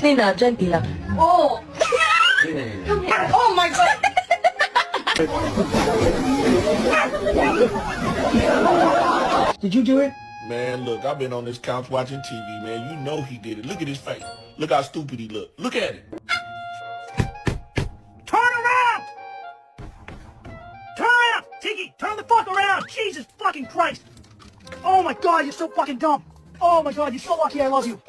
Christina, tranquila. Oh. Oh my God. Did you do it? Man, look, I've been on this couch watching TV, man. You know he did it. Look at his face. Look how stupid he look. Look at it. Turn around! Turn around! Tiki, turn the fuck around! Jesus fucking Christ! Oh my God, you're so fucking dumb! Oh my God, you're so lucky I love you!